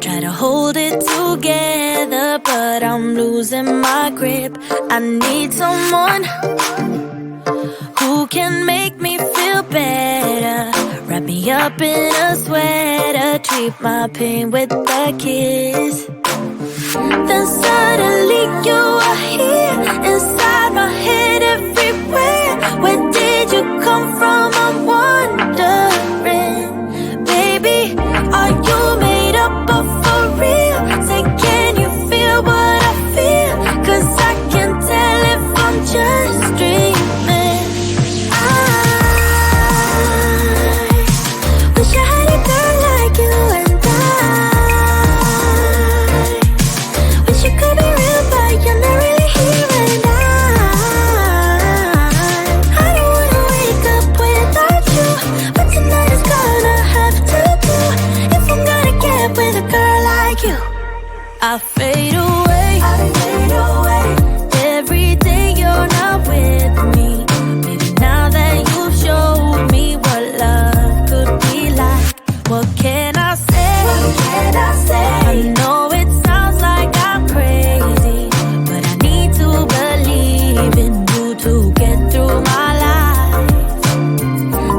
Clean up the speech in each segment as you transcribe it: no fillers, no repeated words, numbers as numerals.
Try to hold it together, but I'm losing my grip. I need someone who can make me feel better. Wrap me up in a sweater, treat my pain with a kiss. Then suddenly you are here, inside my head everywhere. Where did you come from? I'm wondering. Baby, are you made up of for real? Say, can you feel what I feel? 'Cause I can tell if I'm just dreaming. I wish I had a girl like you, and I wish you could be real, but you're not really here. And I don't wanna wake up without you, but tonight is gonna have to do if I'm gonna get with a girl like you. I fade away, every day you're not with me. Maybe now that you've showed me what love could be like, what can I say? I know it sounds like I'm crazy, but I need to believe in you to get through my life.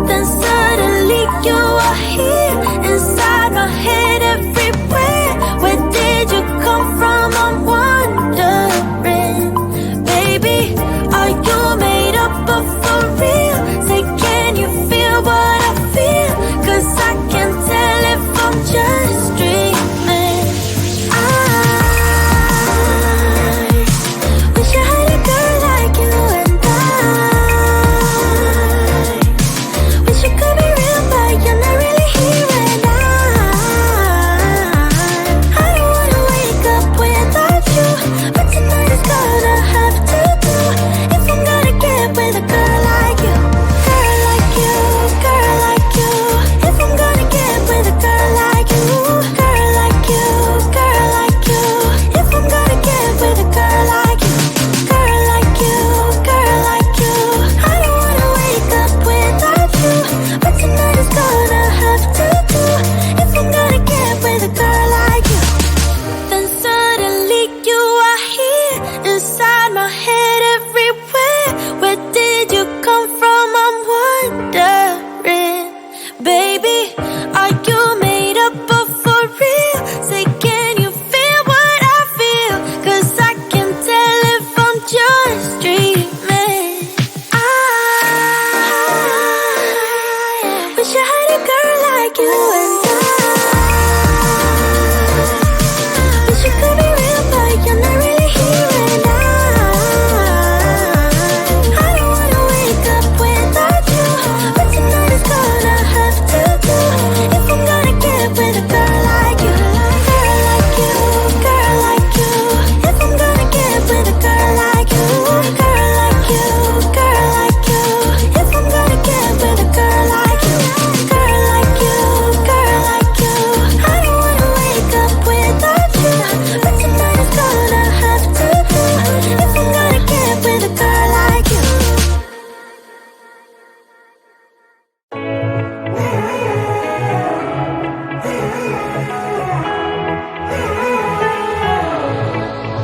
Then suddenly you are here, inside my head everywhere. Where did you come from? I'm wondering. Baby, are you made up of for real? Say, can you feel what I feel? 'Cause I can tell if I'm just dreaming. I wish I had a girl like you, and I wish you could be real, but you're not really here. And I don't wanna wake up without you, but tonight is gonna have to do if I'm gonna get with a girl like you. Girl like you, girl like you. If I'm gonna get with a girl like you. Girl like you, girl like you. If I'm gonna get with a girl like you. Girl like you, girl like you. I don't wanna wake up without you, but tonight is gonna have to do if I'm gonna get with a girl like you. Then suddenly you are here, inside my head everywhere. Where did you come from? I'm wondering. Baby, are you made up of for real? Say, can you feel what I feel? 'Cause I can tell if I'm just dreaming. I wish I had a girl like you, and I wish you could be real, but you're not really here. And I don't wanna wake up without you, but tonight is gonna have to do if I'm gonna get with a girl like you. Girl like you, girl like you. If I'm gonna get with a girl like you. Girl like you, girl like you. If I'm gonna get with a girl like you. Girl like you, girl like you. I don't wanna wake up without you, but tonight is gonna have to do if I'm gonna get with a girl like you.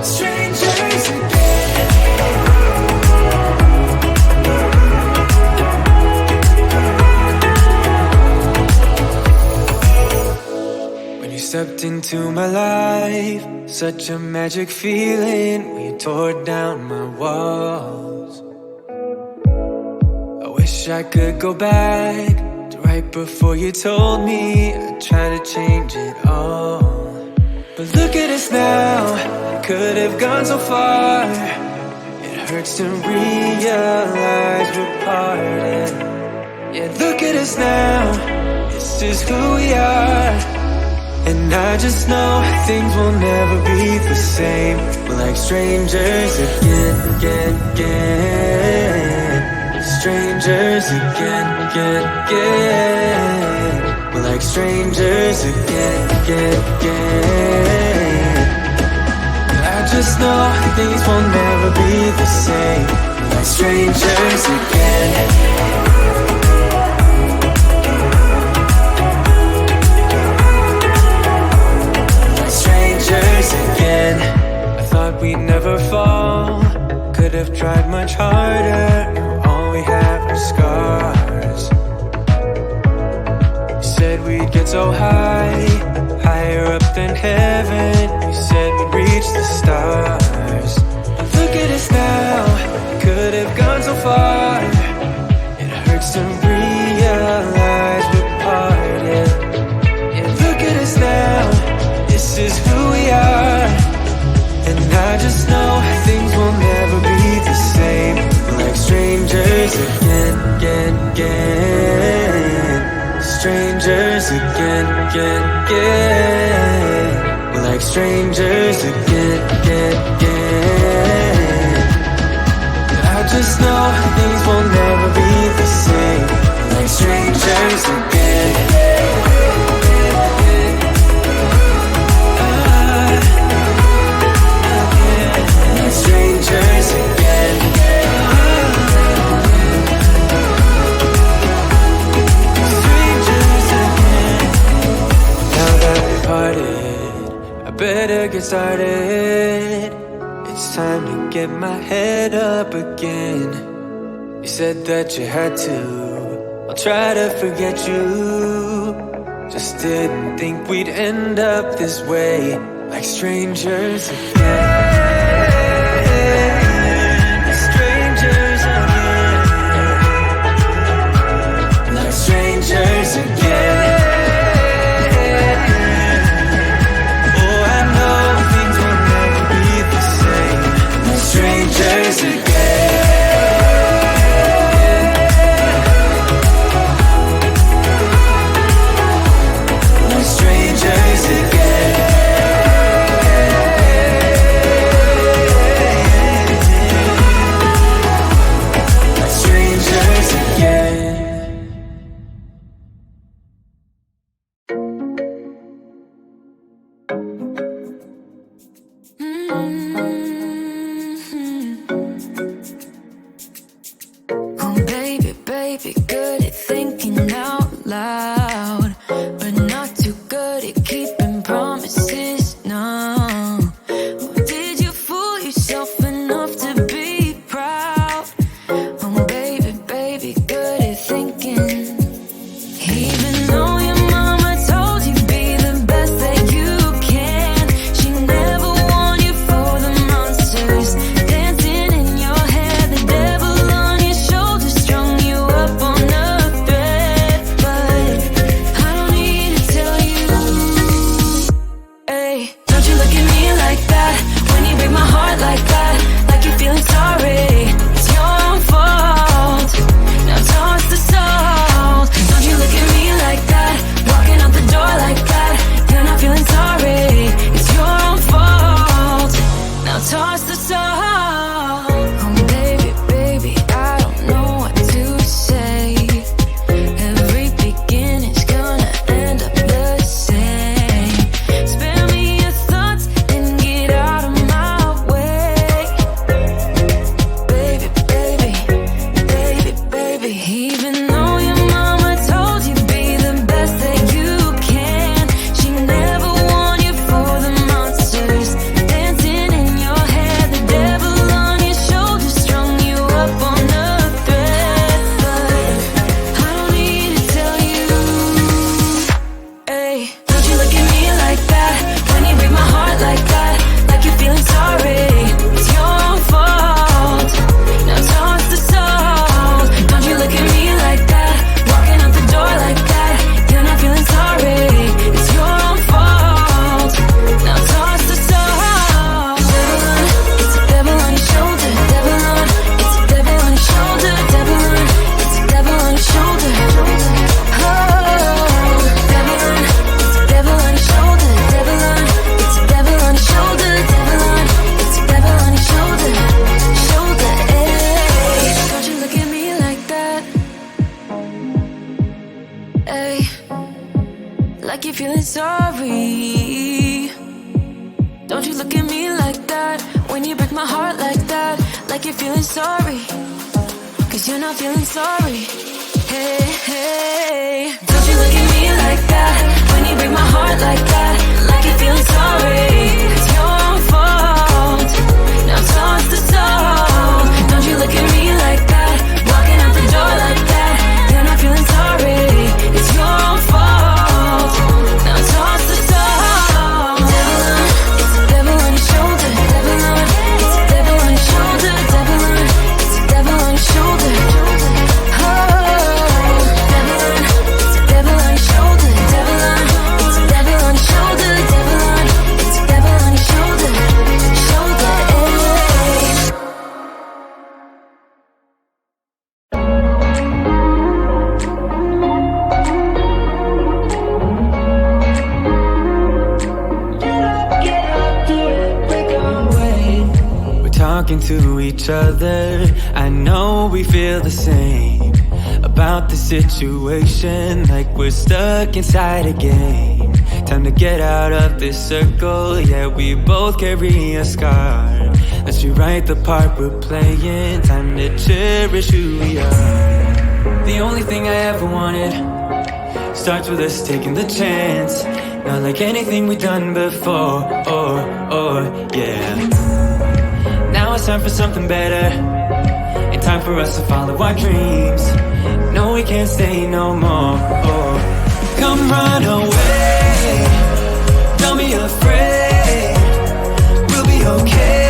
Strangers again. When you stepped into my life, such a magic feeling when you tore down my walls. I wish I could go back to right before you told me I'd try to change it all. But look at us now, could have gone so far. It hurts to realize we're parted. Yeah, look at us now, this is who we are. And I just know things will never be the same. We're like strangers again, again, again. Strangers again, again, again. We're like strangers again, again, again. I just know things will never be the same. We're like strangers again. have tried much harder. Now all we have are scars. You said we'd get so high, higher up than heaven. You said we'd reach the stars. But look at us now, we could have gone so far. It hurts to realize we're parted. Yeah, look at us now, this is who we are. And I just know things will never be the same. We're like strangers again, again, again. Strangers again, again, again. We're like strangers again, again, again. I just know things will never be the same. We're like strangers again. Strangers again. Strangers again. Now that we're parted, I better get started. It's time to get my head up again. You said that you had to, I'll try to forget you. Just didn't think we'd end up this way, like strangers again. Strangers again. Oh, I know things will never be the same. Like strangers again. Like strangers again. Like strangers again. Good at thinking out loud, but not too good at keeping promises, no. Did you fool yourself enough to be proud? Oh baby, baby, good at thinking. Even though your mama told you be the best that you can, she never warned you for the monsters dancing in your head, the devil on your shoulder strung you up on a thread. But I don't need to tell you, hey, don't you look at me like that, when you break my heart like that, like you're feeling sorry, it's your own fault, now toss the salt. Don't you look at me like that, walking out the door like that, you're not feeling sorry, it's your own fault, now toss the salt. Oh baby, baby, I don't know what to say, every beginning's gonna end up the same. Spare me your thoughts and get out of my way. Baby, baby, baby, baby. Even though your mama told you be the best that you can, she never warned you for the monsters dancing in your head, the devil on your shoulder strung you up on a thread. But I don't need to tell you, hey, don't you look at me like that, when you break my heart like that, like you're feeling sorry, it's your own fault, now toss the salt. Don't you look at me like that, walking out the door like that, you're not feeling sorry, it's your own fault, now toss the salt. It's a devil on your shoulder, devil on, it's a devil on your shoulder, devil on, it's a devil on your shoulder. Oh, devil on, it's a devil on your shoulder, devil on, it's a devil on your shoulder, devil on, it's a devil on your shoulder, shoulder, hey. Don't you look at me like that, hey, like you're feeling sorry. Don't you look at me like that, when you break my heart like that, like you're feeling sorry, 'cause you're not feeling sorry. Hey, hey. Don't you look at me like that, when you break my heart like that, like you're feeling sorry, it's your own fault, now toss the salt. talking to each other. I know we feel the same about the situation, like we're stuck inside a game. Time to get out of this circle, yeah, we both carry a scar. Let's rewrite the part we're playing, time to cherish who we are. The only thing I ever wanted starts with us taking the chance. Not like anything we've done before, yeah. Now it's time for something better, and time for us to follow our dreams. No, we can't stay no more, Come run away, don't be afraid, we'll be okay.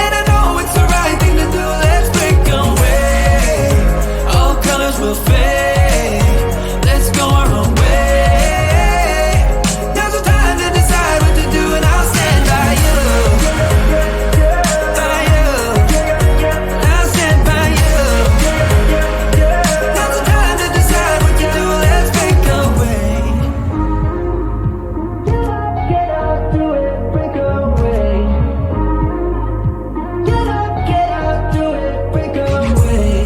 And I know it's the right thing to do, let's break away. All colors will fade, let's go our own way. Now's the time to decide what to do, and I'll stand by you. By you, I'll stand by you. Now's the time to decide what to do, let's break away. Get up, do it, break away. Get up, do it, break away.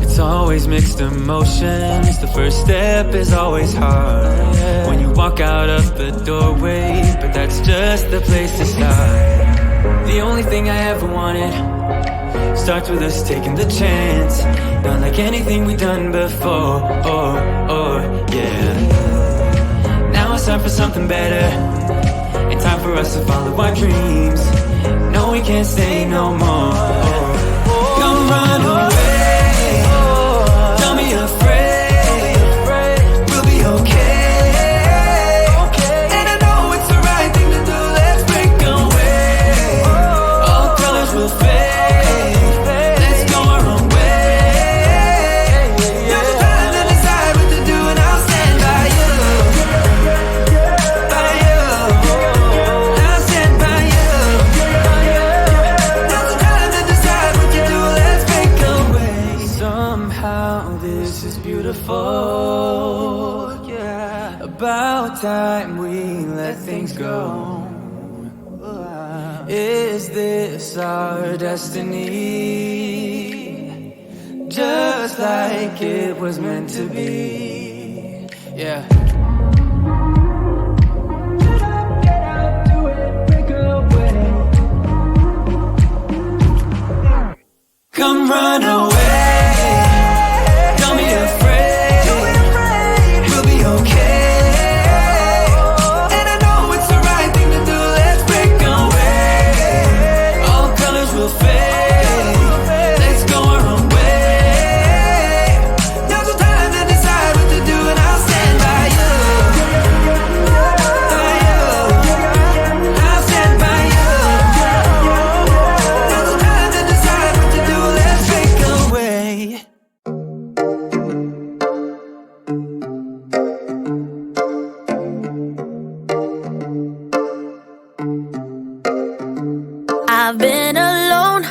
It's always mixed emotions, the first step is always hard. When you walk out of the doorway, but that's just the place to start. The only thing I ever wanted starts with us taking the chance. Not like anything we've done before, yeah. Now it's time for something better, and time for us to follow our dreams. No, we can't stay no more, Come run away, don't be afraid, we'll be okay. And I know it's the right thing to do, let's break away. All colors will fade, let's go our own way. Now's the time to decide what to do, and I'll stand by you. By you, I'll stand by you. Now's the time to decide what to do, let's break away. Somehow this is beautiful, yeah. About time we let things go. Is this our destiny? Just like it was meant to be, yeah. Get out, do it, break away. Come run away, don't be afraid, we'll be okay. And I know it's the right thing to do, let's break away. All colors will fade, let's go our own way. Now's the time to decide what to do, and I'll stand by you. By you, I'll stand by you. Now's the time to decide what to do, let's break away. I've been alone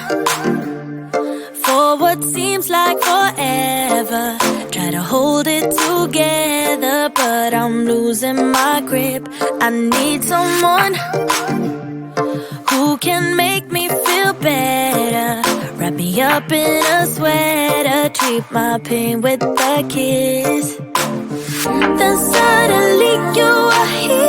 for what seems like forever. Try to hold it together, but I'm losing my grip. I need someone who can make me feel better. Wrap me up in a sweater, treat my pain with a kiss. Then suddenly you are here.